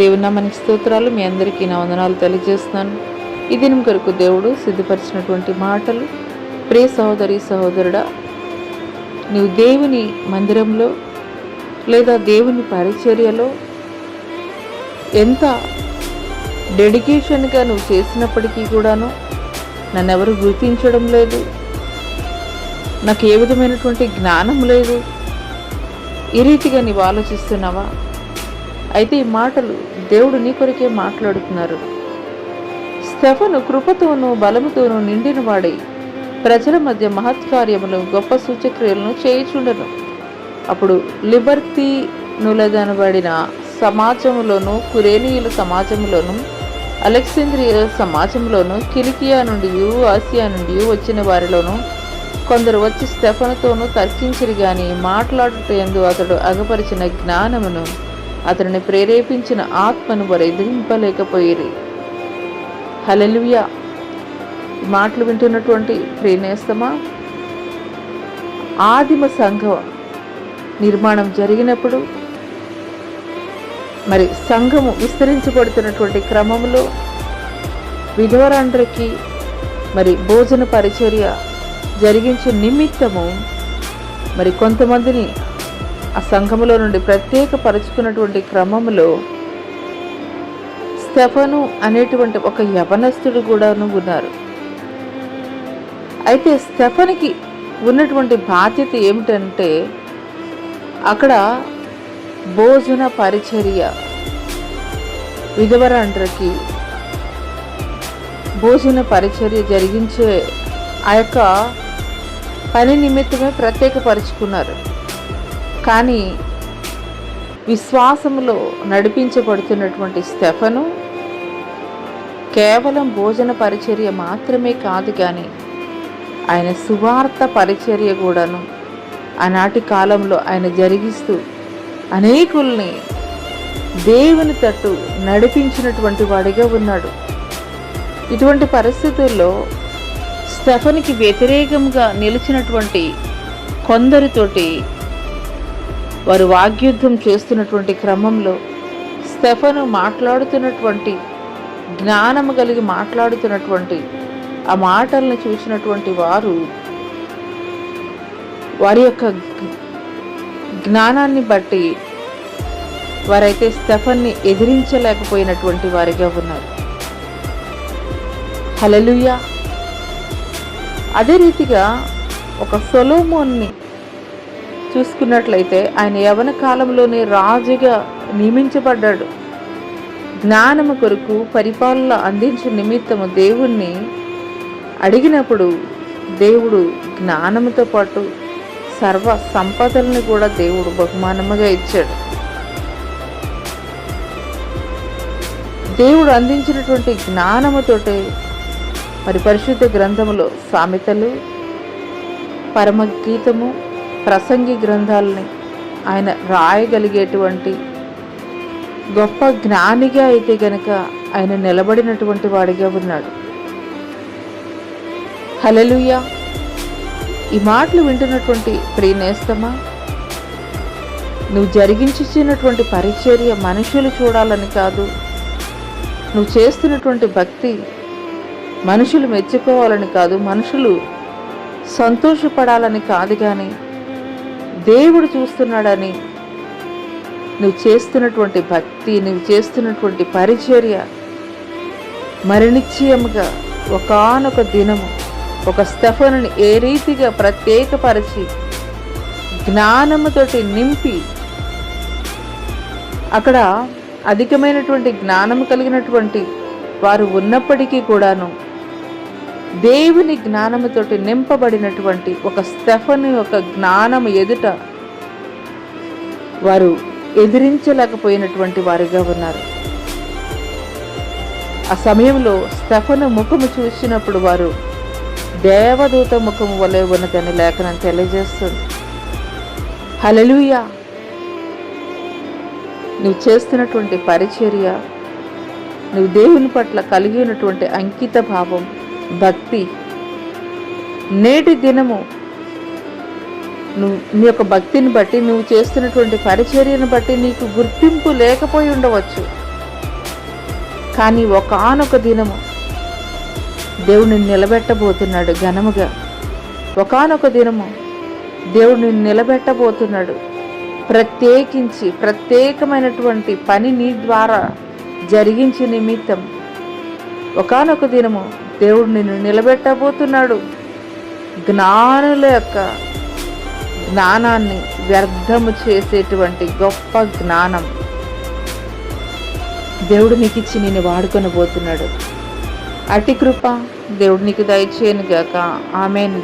దేవుని నామానికి స్తోత్రాలు. మీ అందరికీ నా వందనాలు తెలియజేస్తున్నాను. ఈ దినం కొరకు దేవుడు సిద్ధపరిచినటువంటి మాటలు. ప్రియ సహోదరి సహోదరుడా, నీవు దేవుని మందిరంలో లేదా దేవుని పరిచర్యలో ఎంత డెడికేషన్గా నువ్వు చేసినప్పటికీ కూడాను నన్ను ఎవరు గుర్తించడం లేదు, నాకు ఏ విధమైనటువంటి జ్ఞానం లేదు, ఈ రీతిగా నీవు ఆలోచిస్తున్నావా? అయితే ఈ మాటలు దేవుడు నీ కొరికే మాట్లాడుతున్నారు. స్తెఫను కృపతోనూ బలముతోనూ నిండిన వాడై ప్రజల మధ్య మహత్కార్యములు గొప్ప సూచక్రియలను చేయుచుండెను. అప్పుడు లిబర్తీనులదనబడిన సమాజములోను, కురేనీయుల సమాజంలోను, అలెగ్జాంద్రియ సమాజంలోను, కిలికియా నుండి ఆసియా నుండి వచ్చిన వారిలోను కొందరు వచ్చి స్తెఫనుతోనూ తర్కించిరి గాని మాట్లాడుటయందు అతడు అగపరిచిన జ్ఞానమును, అతడిని ప్రేరేపించిన ఆత్మను వారు ఎదిరింపలేకపోయిరి. హల్లెలూయా. ఈ మాటలు వింటున్నటువంటి ప్రియనేస్తమా, ఆదిమ సంఘ నిర్మాణం జరిగినప్పుడు మరి సంఘము విస్తరించబడుతున్నటువంటి క్రమంలో విధవరాండ్రకి మరి భోజన పరిచర్య జరిగించే నిమిత్తము మరి కొంతమందిని ఆ సంఘములో నుండి ప్రత్యేకపరుచుకున్నటువంటి క్రమంలో స్తెఫను అనేటువంటి ఒక యవనస్తుడు కూడాను ఉన్నారు. అయితే స్తెఫనికి ఉన్నటువంటి బాధ్యత ఏమిటంటే అక్కడ భోజన పరిచర్య, విధవరాండ్రకి భోజన పరిచర్య జరిగించే ఆ యొక్క పని నిమిత్తమే ప్రత్యేకపరుచుకున్నారు. కానీ విశ్వాసములో నడిపించబడుతున్నటువంటి స్తెఫను కేవలం భోజన పరిచర్య మాత్రమే కాదు, కానీ ఆయన సువార్త పరిచర్య కూడాను ఆనాటి కాలంలో ఆయన జరిగిస్తూ అనేకుల్ని దేవుని తట్టు నడిపించినటువంటి వాడిగా ఉన్నాడు. ఇటువంటి పరిస్థితుల్లో స్తెఫనికి వ్యతిరేకంగా నిలిచినటువంటి కొందరితోటి వారు వాగ్యుద్ధం చేస్తున్నటువంటి క్రమంలో స్తెఫను మాట్లాడుతున్నటువంటి జ్ఞానము కలిగి మాట్లాడుతున్నటువంటి ఆ మాటలను చూసినటువంటి వారు వారి యొక్క జ్ఞానాన్ని బట్టి వారైతే స్తెఫన్ని ఎదిరించలేకపోయినటువంటి వారిగా ఉన్నారు. హల్లెలూయా. అదే రీతిగా ఒక సొలొమోన్ని చూసుకున్నట్లయితే ఆయన యవన కాలంలోనే రాజుగా నియమించబడ్డాడు. జ్ఞానము కొరకు పరిపాలన అందించే నిమిత్తము దేవుణ్ణి అడిగినప్పుడు దేవుడు జ్ఞానముతో పాటు సర్వ సంపదలను కూడా దేవుడు బహుమానముగా ఇచ్చాడు. దేవుడు అందించినటువంటి జ్ఞానముతోటే మరి పరిశుద్ధ గ్రంథములో సామెతలు, పరమగీతము, ప్రసంగి గ్రంథాలని ఆయన రాయగలిగేటువంటి గొప్ప జ్ఞానిగా అయితే గనక ఆయన నిలబడినటువంటి వాడిగా ఉన్నాడు. హల్లెలూయా. ఈ మాటలు వింటున్నటువంటి ప్రియనేస్తమా, నువ్వు జరిగించినటువంటి పరిచర్య మనుషులు చూడాలని కాదు, నువ్వు చేస్తున్నటువంటి భక్తి మనుషులు మెచ్చుకోవాలని కాదు, మనుషులు సంతోషపడాలని కాదు, కానీ దేవుడు చూస్తున్నాడని నువ్వు చేస్తున్నటువంటి భక్తి, నువ్వు చేస్తున్నటువంటి పరిచర్య మరి నిశ్చయముగా ఒకానొక దినము ఒక స్తెఫనుని ఏ రీతిగా ప్రత్యేకపరిచి జ్ఞానముతోటి నింపి అక్కడ అధికమైనటువంటి జ్ఞానము కలిగినటువంటి వారు ఉన్నప్పటికీ కూడాను దేవుని జ్ఞానముతోటి నింపబడినటువంటి ఒక స్తెఫను యొక్క జ్ఞానము ఎదుట వారు ఎదిరించలేకపోయినటువంటి వారిగా ఉన్నారు. ఆ సమయంలో స్తెఫను ముఖము చూసినప్పుడు వారు దేవదూత ముఖము వలె ఉన్నదని లేఖనం తెలియజేస్తుంది. హల్లెలూయా. నువ్వు చేస్తున్నటువంటి పరిచర్య, నువ్వు దేవుని పట్ల కలిగి ఉన్నటువంటి అంకిత భావం, భక్తి నేటి దినము నీ యొక్క భక్తిని బట్టి, నువ్వు చేస్తున్నటువంటి పరిచర్యను బట్టి నీకు గుర్తింపు లేకపోయి ఉండవచ్చు. కానీ ఒకానొక దినము దేవుడు నిన్ను నిలబెట్టబోతున్నాడు ఘనముగా. ఒకానొక దినము దేవుడు నిన్ను నిలబెట్టబోతున్నాడు. ప్రత్యేకమైనటువంటి పని నీ ద్వారా జరిగించే నిమిత్తం ఒకానొక దినము దేవుడు నిన్ను నిలబెట్టబోతున్నాడు. జ్ఞానుల యొక్క జ్ఞానాన్ని వ్యర్థము చేసేటువంటి గొప్ప జ్ఞానం దేవుడు నీకు ఇచ్చి నిన్ను వాడుకొనబోతున్నాడు. అటి కృప దేవుడు నీకు దయచేయను గాక. ఆమేన్.